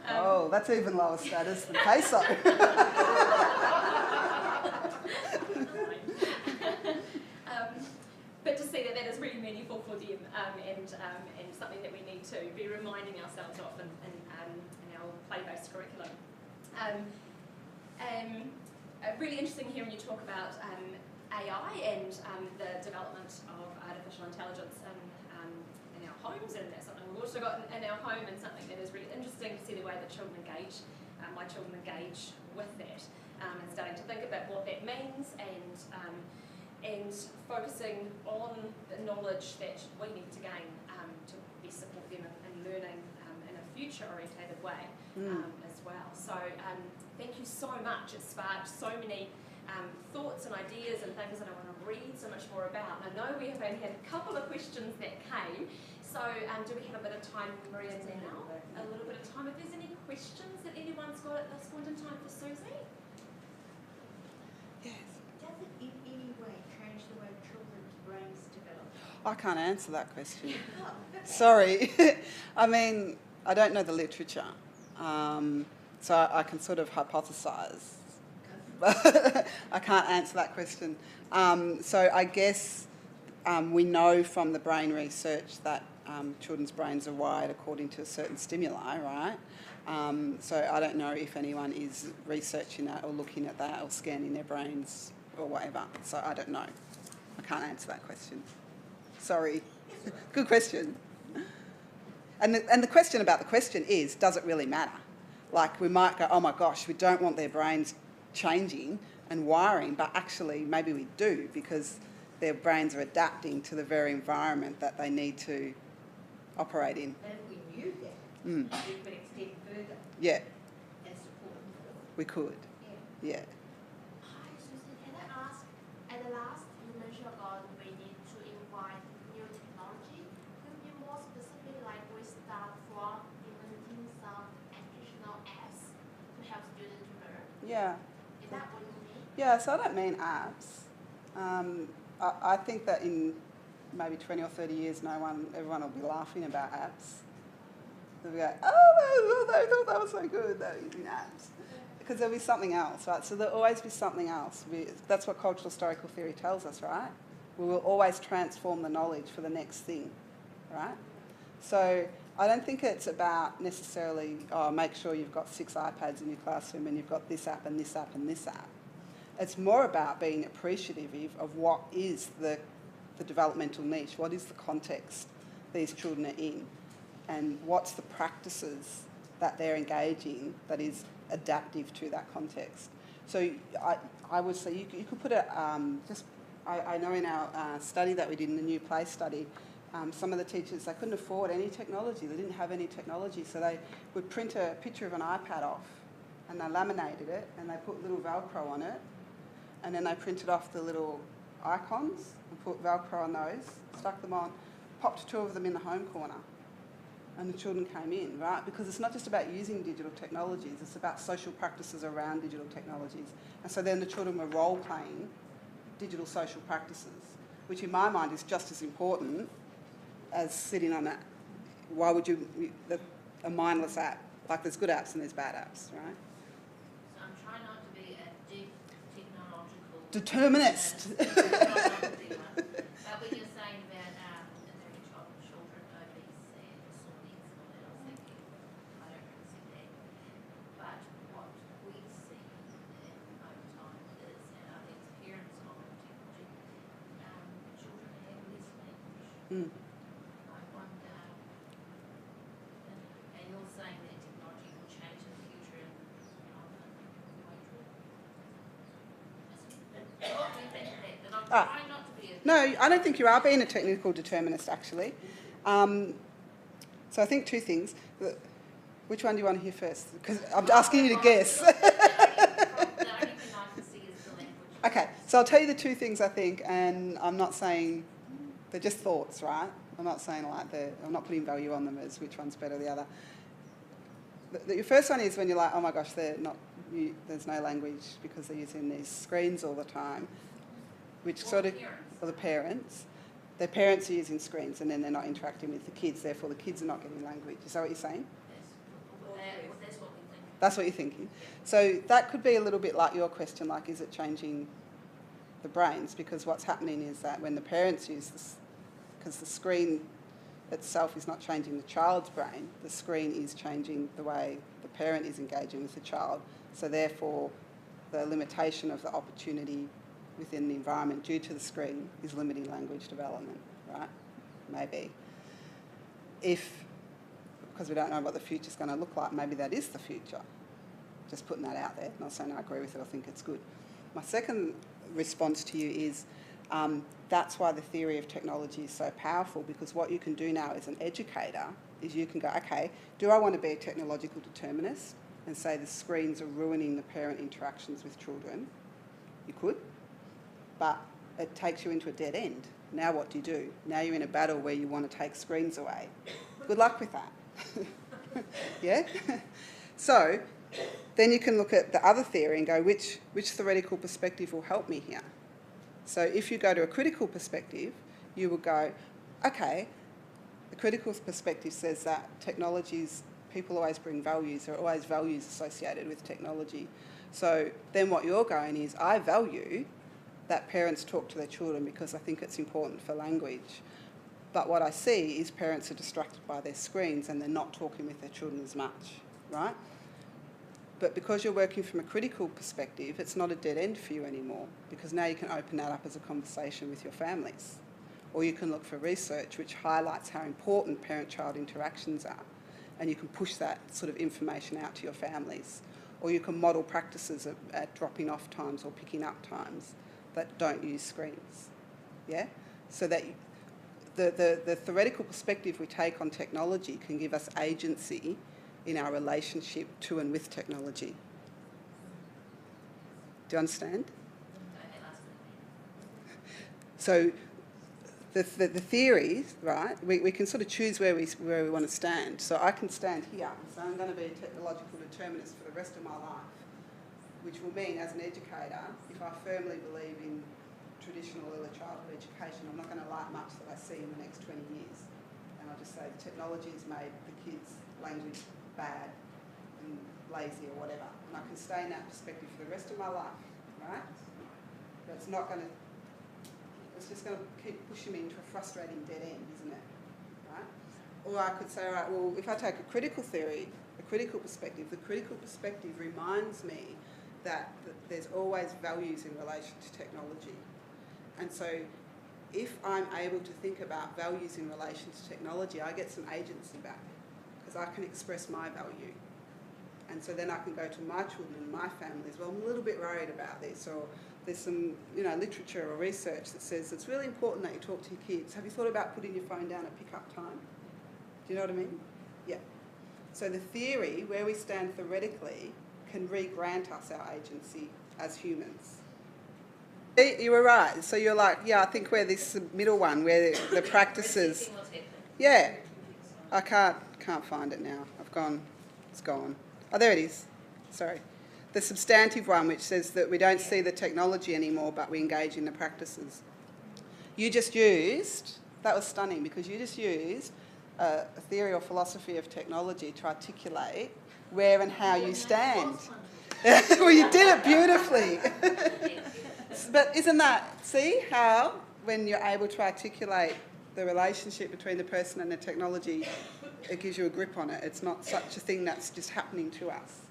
Oh, that's even lower status than peso. But to see that is really meaningful for them, and something that we need to be reminding ourselves of in our play-based curriculum. Really interesting hearing you talk about AI and the development of artificial intelligence in our homes, and that's something we've also got in our home, and something that is really interesting to see the way that children engage, my children engage with that, and starting to think about what that means, and focusing on the knowledge that we need to gain to best support them in learning in a future-orientated way as well. So thank you so much. It sparked so many thoughts and ideas and things that I want to read so much more about. And I know we have only had a couple of questions that came. So do we have a bit of time, Maria, now? A little bit of time. If there's any questions that anyone's got at this point in time for Susie? Yes. Does it in any way change the way children's brains develop? I can't answer that question. Oh, okay. Sorry. I mean, I don't know the literature, so I can sort of hypothesise. But I can't answer that question. So I guess we know from the brain research that children's brains are wired according to a certain stimuli, right? So I don't know if anyone is researching that or looking at that or scanning their brains or whatever. So I don't know. I can't answer that question. Sorry. Good question. And the question about the question is, does it really matter? Like, we might go, oh my gosh, we don't want their brains changing and wiring, but actually maybe we do, because their brains are adapting to the very environment that they need to operate in. And if we knew that, we could extend further Yeah, and support them further. we could. Yeah. Yeah. Hi, Susan. Can I ask, at the last you mentioned about we need to invite new technology. Could you be more specific, like we start from implementing some educational apps to help students to learn? Yeah. Is that what you mean? Yeah, so I don't mean apps. I think that in maybe 20 or 30 years, everyone will be laughing about apps. They'll be like, oh, they thought that was so good, they're using apps. Because there'll be something else, right? So there'll always be something else. That's what cultural historical theory tells us, right? We will always transform the knowledge for the next thing, right? So I don't think it's about necessarily, make sure you've got 6 iPads in your classroom and you've got this app and this app and this app. It's more about being appreciative of what is the developmental niche, what is the context these children are in, and what's the practices that they're engaging that is adaptive to that context. So I would say you could put I know in our study that we did in the new play study, some of the teachers, they couldn't afford any technology. They didn't have any technology, so they would print a picture of an iPad off and they laminated it and they put little Velcro on it, and then they printed off the little icons and put Velcro on those, stuck them on, popped 2 of them in the home corner, and the children came in, right? Because it's not just about using digital technologies, it's about social practices around digital technologies. And so then the children were role-playing digital social practices, which in my mind is just as important as sitting on that. Why would you, a mindless app? Like, there's good apps and there's bad apps, right? So I'm trying not to be a deep technological Determinist. But when you're saying that there are children obese and swimming and all that, I was thinking, I don't really see that. But what we see over time is, and I think parents of technology, Mm. I wonder, and you're saying that technology will change in the future and I'm trying not to be a... No, I don't think you are being a technical determinist, actually. So I think two things. Which one do you want to hear first? Because I'm asking you to guess. The only thing I can see is the language. Okay, so I'll tell you the two things I think, and I'm not saying they're just thoughts, right? I'm not saying I'm not putting value on them as which one's better than the other. Your first one is when you're like, oh my gosh, there's no language because they're using these screens all the time, which Or sort the of, parents. or the parents. Their parents are using screens and then they're not interacting with the kids, therefore the kids are not getting language. Is that what you're saying? That's what we think. That's what you're thinking. So that could be a little bit like your question, like is it changing the brains? Because what's happening is that when the parents use this, because the screen itself is not changing the child's brain, the screen is changing the way the parent is engaging with the child. So therefore the limitation of the opportunity within the environment due to the screen is limiting language development, right? Maybe. Because we don't know what the future's going to look like, maybe that is the future. Just putting that out there, not saying I agree with it or think it's good. My second response to you is that's why the theory of technology is so powerful, because what you can do now as an educator is you can go, okay, do I want to be a technological determinist and say the screens are ruining the parent interactions with children? You could, but it takes you into a dead end. Now what do? Now you're in a battle where you want to take screens away. Good luck with that. Yeah? So then you can look at the other theory and go, which theoretical perspective will help me here? So if you go to a critical perspective, you will go, okay, the critical perspective says that people always bring values. There are always values associated with technology. So then what you're going is, I value that parents talk to their children because I think it's important for language. But what I see is parents are distracted by their screens and they're not talking with their children as much, right? But because you're working from a critical perspective, it's not a dead end for you anymore, because now you can open that up as a conversation with your families. Or you can look for research which highlights how important parent-child interactions are, and you can push that sort of information out to your families. Or you can model practices at dropping off times or picking up times that don't use screens, yeah? So that the theoretical perspective we take on technology can give us agency in our relationship to and with technology. Do you understand? So the theories, right, we can sort of choose where we want to stand. So I can stand here, so I'm going to be a technological determinist for the rest of my life, which will mean as an educator, if I firmly believe in traditional early childhood education, I'm not going to like much that I see in the next 20 years. And I'll just say the technology has made the kids' language bad and lazy or whatever. And I can stay in that perspective for the rest of my life, right? But it's not going to, it's just going to keep pushing me into a frustrating dead end, isn't it? Right? Or I could say, all right, well, if I take a critical theory, a critical perspective, the critical perspective reminds me that there's always values in relation to technology. And so if I'm able to think about values in relation to technology, I get some agency back because I can express my value. And so then I can go to my children and my family as well. I'm a little bit worried about this, or there's some literature or research that says it's really important that you talk to your kids. Have you thought about putting your phone down at pick-up time? Do you know what I mean? Yeah. So the theory, where we stand theoretically, can re-grant us our agency as humans. You were right. So you're like, yeah, I think we're this middle one where the practices. Yeah, I can't find it now. It's gone. Oh, there it is. Sorry. The substantive one, which says that we don't see the technology anymore, but we engage in the practices. You just used, that was stunning, because you just used a theory or philosophy of technology to articulate where and how you stand. Well, you did it beautifully. But isn't that, see how when you're able to articulate the relationship between the person and the technology, it gives you a grip on it. It's not such a thing that's just happening to us.